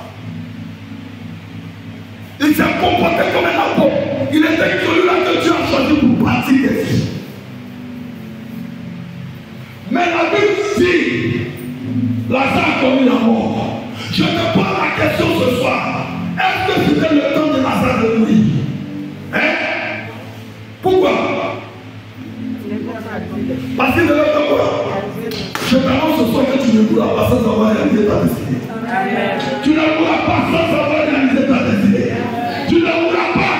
Il s'est comporté comme un apôtre. Il était celui-là que Dieu a choisi pour partir des vies. Mais la Bible dit, Lazare a connu la mort. Je te pose la question ce soir. Est-ce que c'était le temps de Lazare de mourir? Hein? Pourquoi? Parce qu'il ne veut pas quoi? Je t'annonce ce soir que tu ne pourras pas sans avoir réalisé ta destinée. Tu ne pourras pas sans avoir réalisé ta destinée. Tu ne pourras pas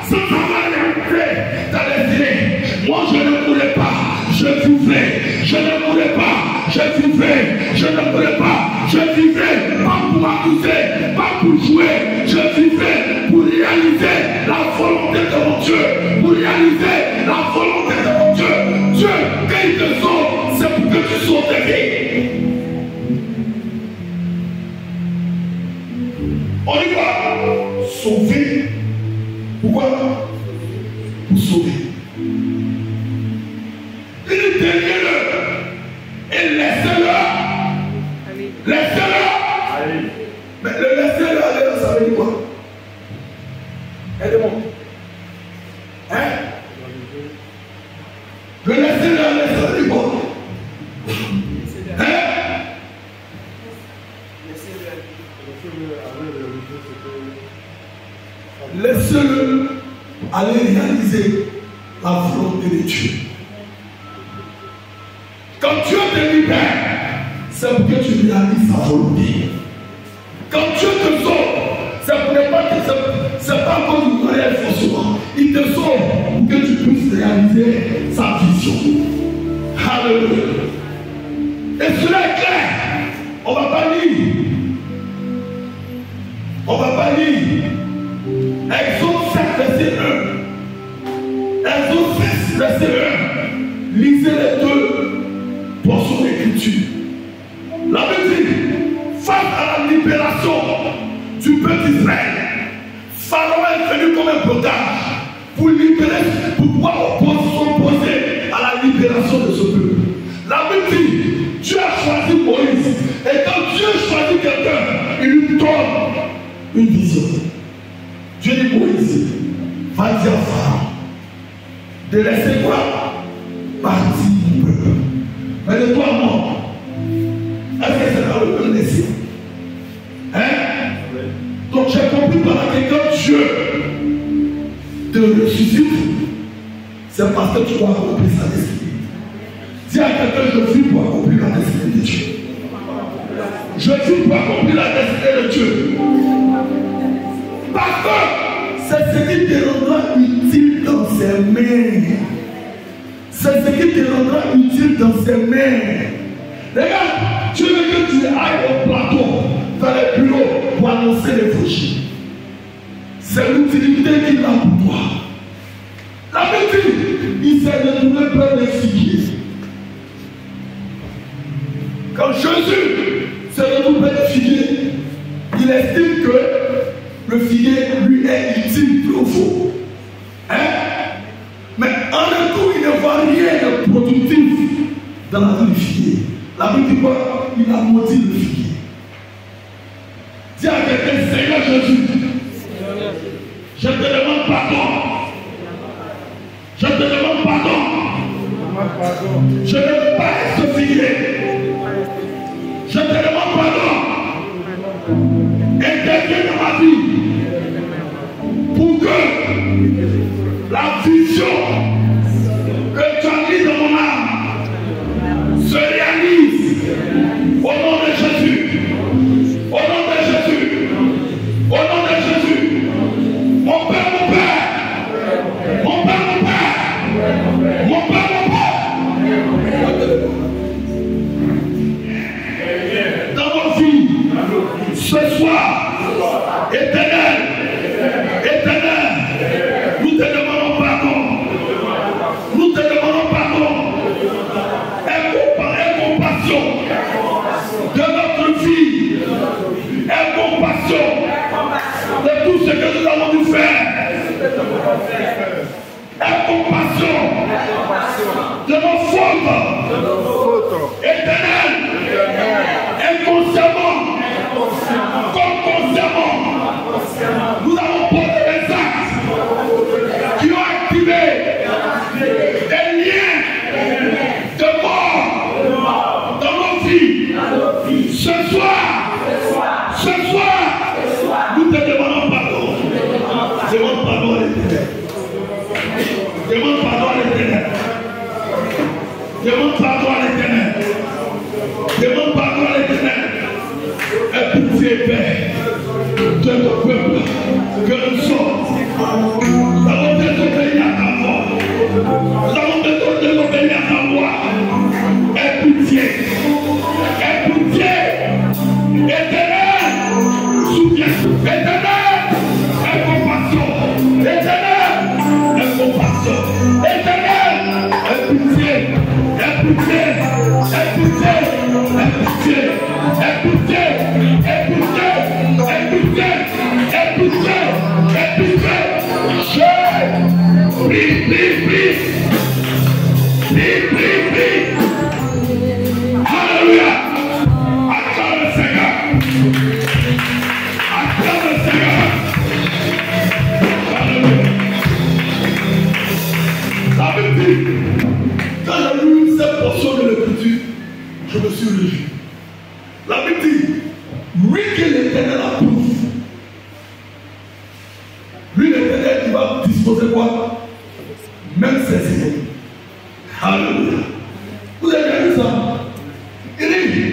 sans avoir réalisé ta destinée. Moi je ne pourrais pas, je vivrai. Je ne pourrais pas, je vivrai. Je ne pourrais pas, je vivrai. Pas pour m'amuser, pas pour jouer. Je vivrai pour réaliser la volonté de mon Dieu. Pour réaliser la volonté de mon Dieu. Dieu, quand il te sauve, c'est pour que tu sauves ta vie. On y va. Sauver. Pourquoi? Pour sauver. Il dit délivre-le et laissez-le. Laissez-le. Mais le laissez-le aller, ça veut dire quoi? Aidez-moi. Hein? Le laissez-le aller, ça veut dire quoi? Hein? Laissez-le aller réaliser la volonté de Dieu. Quand Dieu te libère, c'est pour que tu réalises sa volonté. Quand Dieu te sauve, c'est pour ne pas que c'est pas comme une manière forcément. Il te sauve pour que tu puisses réaliser sa vision. Alléluia. Et cela est clair. On va pas lire. On va pas lire. Exode 7, verset 1. Exode 6, verset 1. Lisez les deux portions d'écriture. La Bible dit, face à la libération du peuple d'Israël, Pharaon est venu comme un blocage pour libérer, pour pouvoir s'opposer à la libération de ce peuple. La Bible dit, Dieu a choisi Moïse. Et quand Dieu choisit quelqu'un, il lui donne une vision. Dieu dit Moïse, va dire à Pharaon de laisser quoi? Partir mon peuple. Mais de toi, moi, est-ce que c'est dans le peuple laissé? Hein? Donc j'ai compris par là que quand Dieu te ressuscite, c'est parce que tu dois accomplir sa destinée. Dis à quelqu'un, je vis pour accomplir la destinée de Dieu. Je vis pour accomplir la destinée de Dieu. Parce que c'est ce qui te rendra utile dans ses mains. C'est ce qui te rendra utile dans ses mains. Regarde, tu veux que tu ailles au plateau, dans les bureaux, pour annoncer les fauchis. C'est l'utilité qu'il a pour toi. La Bible dit, il s'est retrouvé près des figuiers. Quand Jésus s'est retrouvé près des figuiers, il estime que le figuier lui est utile profond. Hein? Mais en retour, il ne voit rien de productif dans la vie du figuier. La Bible dit quoi? Il a maudit le figuier. Dis à quelqu'un, Seigneur Jésus, je te demande pardon. Je te demande pardon. Je ne veux pas être ce figuier. Je te demande pardon. Interviens dans ma vie pour que la vision que tu as mise dans mon âme se réalise au nom Ce soir, Éternel, nous te demandons pardon. Nous te demandons pardon. Aie compassion de notre vie. Aie compassion de tout ce que nous avons dû faire. Aie compassion de nos fautes. Éternel, inconsciemment, comme consciemment, nous avons posé des actes qui ont activé des liens de mort dans nos vies. Ce soir, nous te demandons pardon. Demande pardon à l'Éternel. Demande pardon à l'Éternel. Demande pardon à l'Éternel. Demande pardon à l'Éternel. Et pitié, Père, de ton peuple que nous sommes. Nous avons désobéi à ta voix. Nous avons désobéi à ta voix. Et pitié. Éternel, souviens-toi. Éternel, aie compassion. Éternel, aie compassion. Éternel, aie pitié. Aie pitié. Aie pitié. Aie pitié. Aie pitié. Aie pitié. Aie pitié. Aie pitié. Aie pitié. Je prie. Alléluia. Acclame le Seigneur. Acclame le Seigneur. Alléluia. Ça veut dire, quand j'ai lu cette portion de l'Écriture, je me suis réjoui. La Bible dit, lui que l'Éternel approuve, lui l'Éternel, il va disposer quoi? Même ses ennemis. Alléluia. Vous avez bien vu ça? Il dit,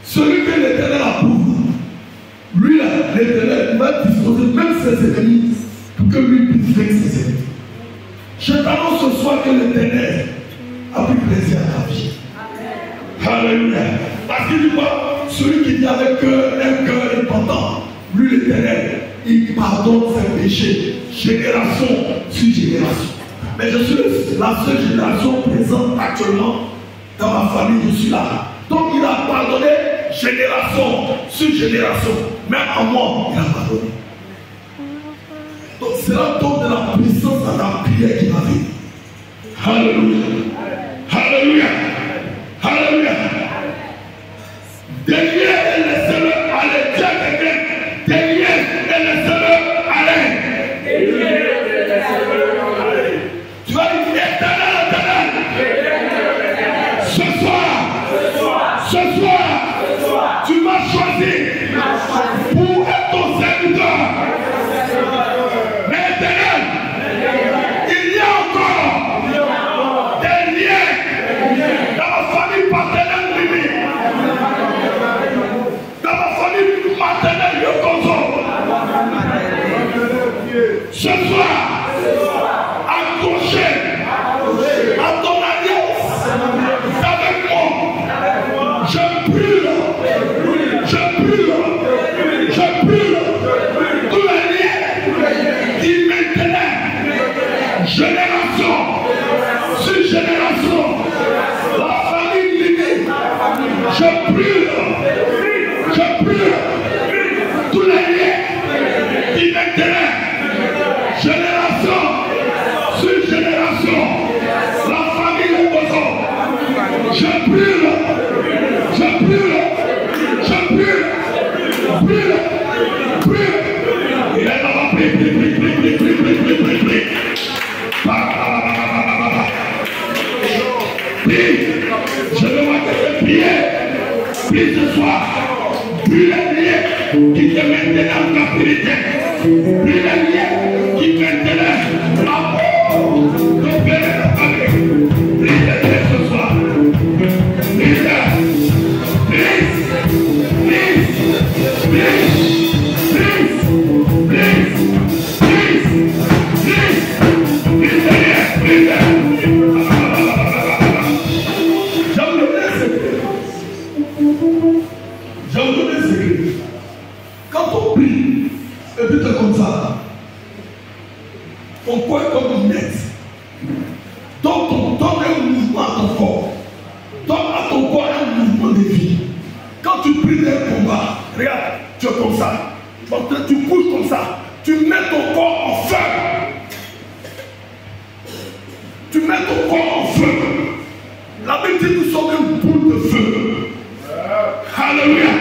celui que l'Éternel approuve, lui là, l'Éternel, il va disposer même ses ennemis pour que lui puisse vaincre ses ennemis. Je t'annonce ce soir que l'Éternel a pris plaisir à ta vie. Alléluia. Parce qu'il dit quoi? Celui qui dit avec un cœur important, lui l'Éternel, il pardonne ses péchés, génération sur génération. Mais je suis la seule génération présente actuellement dans ma famille, je suis là. Donc il a pardonné génération sur génération. Même à moi, il a pardonné. Donc c'est là donc de la puissance dans la prière qui va venir. Alléluia. Alléluia. Alléluia. Déliez et laissez-le aller. Dieu est bien. Déliez et laissez-le aller. Tu vas dire Éternel. Ce soir, tu m'as choisi pour être ton serviteur. Mais Éternel, il y a encore des liens dans ma famille paternelle Mimi, dans ma famille maternelle Yokozo. Ce soir, accroché à ton alliance avec moi, je brûle tous les liens qui maintenant, génération sur génération, la famille Mimi, je brûle tous les liens qui maintenant, génération sur génération, la famille Yokozo, je brûle. Il est dans la prie. Je veux voir que tu prier. Prie ce soir. Prie les liens qui te maintenaient en captivité. Prie les liens qui maintenaient l'amour de Père et de famille. Prie les liens ce soir. Je vous donne un secret. prie. Et puis tu es comme ça. Ton corps est comme une net. Donc donne un mouvement à ton corps. Donne à ton corps un mouvement de vie. Quand tu pries d'un combat, regarde, tu es comme ça. Tu bouges comme ça. Tu mets ton corps en feu. Tu mets ton corps en feu. La Bible dit nous sommes une boule de feu. Alléluia.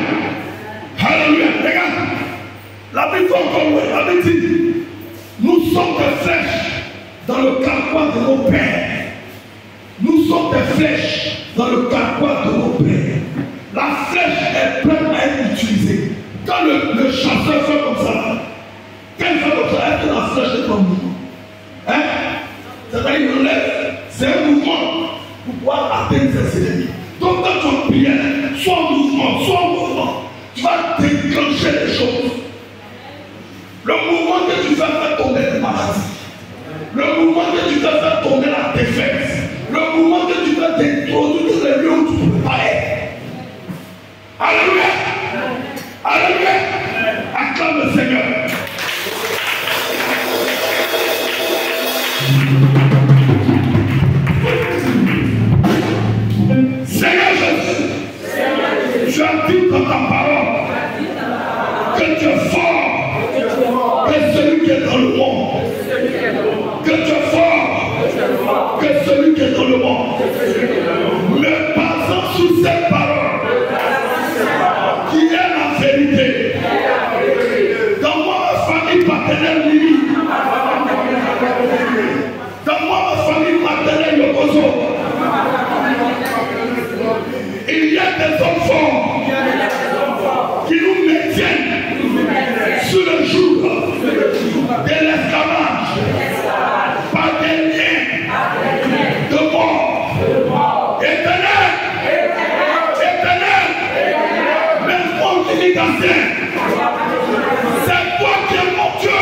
Alléluia. Regarde. La Bible dit encore, la Bible dit nous sommes des flèches dans le carquois de nos pères. Nous sommes des flèches dans le carquois de nos pères. La flèche est prête à être utilisée. Quand le chasseur fait comme ça, quand il fait comme ça, est-ce que la flèche est en mouvement? Hein? C'est-à-dire qu'il enlève. C'est un mouvement pour pouvoir atteindre ses ennemis. Donc quand tu en prière, sois en mouvement, tu vas déclencher les choses. Le mouvement que tu fais faire tomber les maladies. Le mouvement que tu fais faire tomber la défaite. Le mouvement que tu fais t'introduire dans les lieux où tu ne peux pas être. Alléluia. Alléluia. Acclame le Seigneur. Seigneur Jésus, tu as dit dans ta parole que tu es fort que celui qui est dans le monde. Que tu es fort que celui qui est dans le monde. Me basant sur cette parole qui est la vérité. Dans ma famille paternelle Lili, dans ma famille maternelle Yokozo, il y a des enfants qui nous maintiennent sur le jour de l'esclavage par des liens de mort éternel, même moi qui dis c'est toi qui es mon Dieu,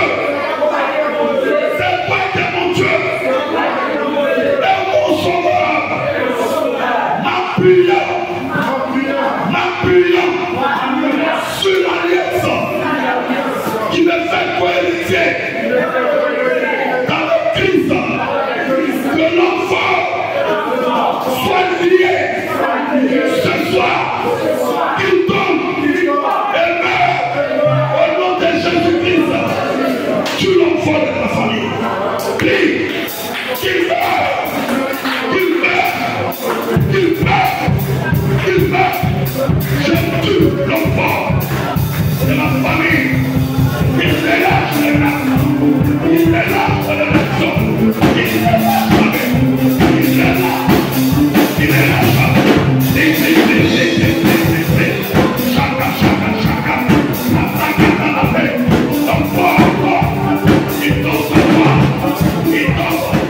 c'est toi qui es mon Dieu, et mon sauveur, m'appuyant sur l'alliance qui me fait cohériter dans le Christ, que l'enfant soit lié ce soir, qu'il tombe et meurt au nom de Jésus-Christ. Tu l'enfant de ta famille. Prie qu'il meurt, qu'il meurt, qu'il meurt, qu'il meurt. Je tue l'enfant de ma famille. Il est là, il est là. Il est là, il est là. Il est là, il est là. Il est là. Chaka, chaka, chaka. Attaque dans la paix. L'enfant, il tombe sur toi. Il tombe sur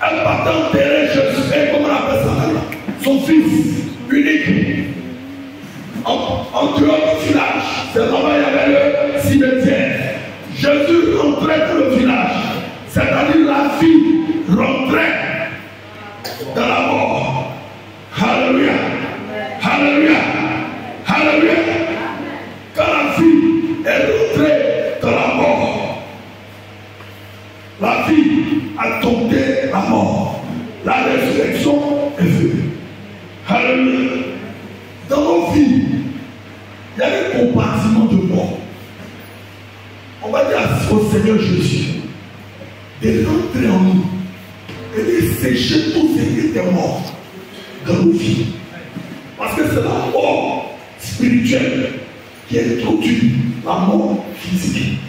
Elle partait enterrer Jésus. Et comment on appelle ça maintenant? Son fils unique. En dehors du village, c'est là-bas il y avait le cimetière. Jésus rentrait dans le village. C'est-à-dire la vie rentrait dans la mort. Alléluia. Alléluia. Alléluia. Quand la vie est rentrée dans la mort, la vie a dompté la mort. La résurrection est venue. Alléluia. Dans nos vies, il y a un compartiment de mort. On va dire au Seigneur Jésus de rentrer en nous et de sécher tout ce qui était mort dans nos vies. Parce que c'est la mort spirituelle qui introduit la mort physique.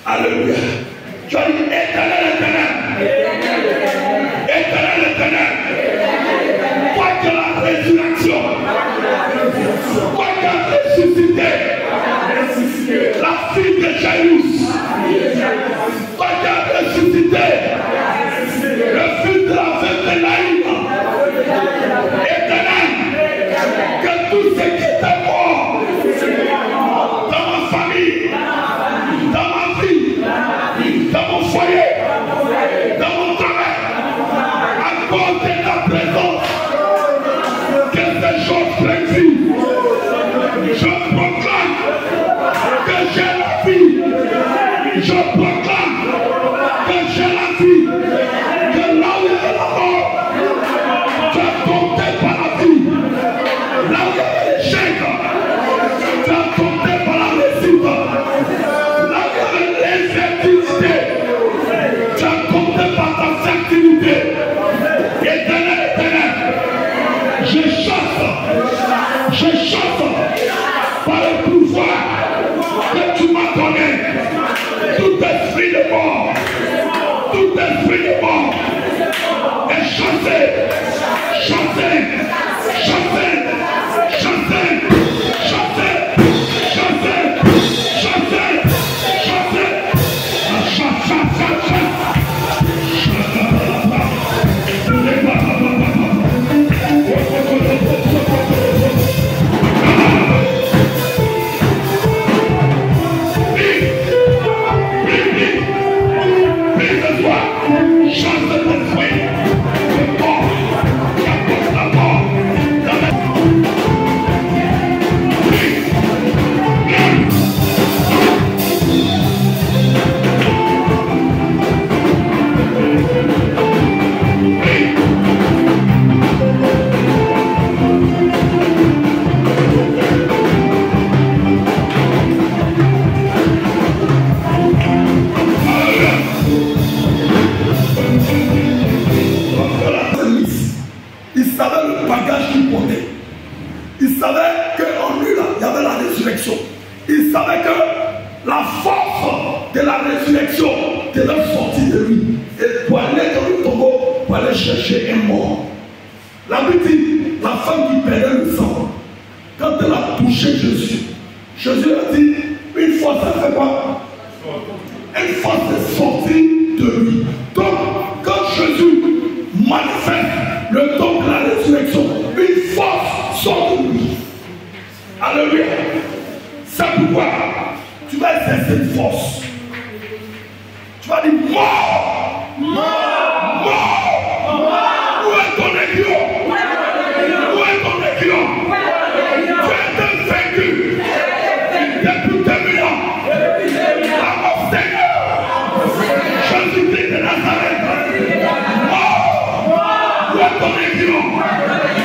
Alléluia. Tu as dit éternel, éternel. Éternel, éternel. Toi qui as la résurrection. Toi qui as ressuscité. La fille de Jairus. Toi qui as ressuscité. Le fils de la fête de Naïm. Éternel. Que tout ce qui était mort dans ma famille, dans ma vie, dans mon foyer, dans mon travail, à cause de ta présence, que ces choses prennent vie. Je proclame que j'ai la vie. Je proclame que j'ai la vie. Que là où il y a la mort, tu as compté par la vie. Là où il y a l'échec, tu as compté par la réussite. Là où il y a l'infertilité, tu as compté par ta fertilité. Éternel, éternel, je chasse par le pouvoir que tu m'as donné tout esprit de mort, tout esprit de mort est chassé, chassé, chassé, chassé, chassé, chassé, chassé, chassé, il savait que la force de la résurrection devait sortir de lui. Et pour aller dans le tombeau, pour aller chercher un mort. La Bible dit, la femme qui perdait le sang, quand elle a touché Jésus, Jésus a dit, une force elle fait quoi? Une force est sortie de lui. Donc, quand Jésus manifeste le don de la résurrection, une force sort de lui. Alléluia. C'est pourquoi tu vas exercer une force. Tu vas dire mort, mort, mort, mort. Où est ton aiguillon? Où est ton aiguillon? Tu es vaincu depuis 2000 ans. À mon Seigneur, Jésus-Christ de Nazareth. Mort, où est ton aiguillon?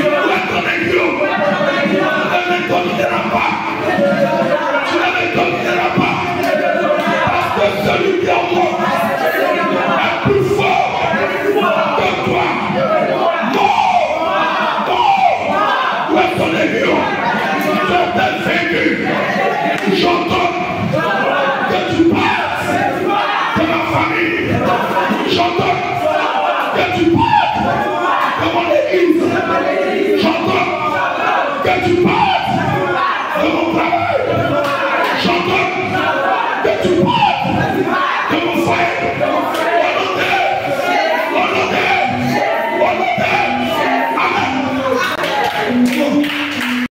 Où est ton aiguillon? Tu ne domineras pas. Tu ne domineras pas. Parce que celui qui est en moi est plus fort que toi. Mort, mort, où est ton aiguillon? Tu es vaincu. J'entends que tu passes de ma famille. J'entends que tu passes de mon église. J'entends que tu passes de mon travail. J'entends que tu passes de mon foyer.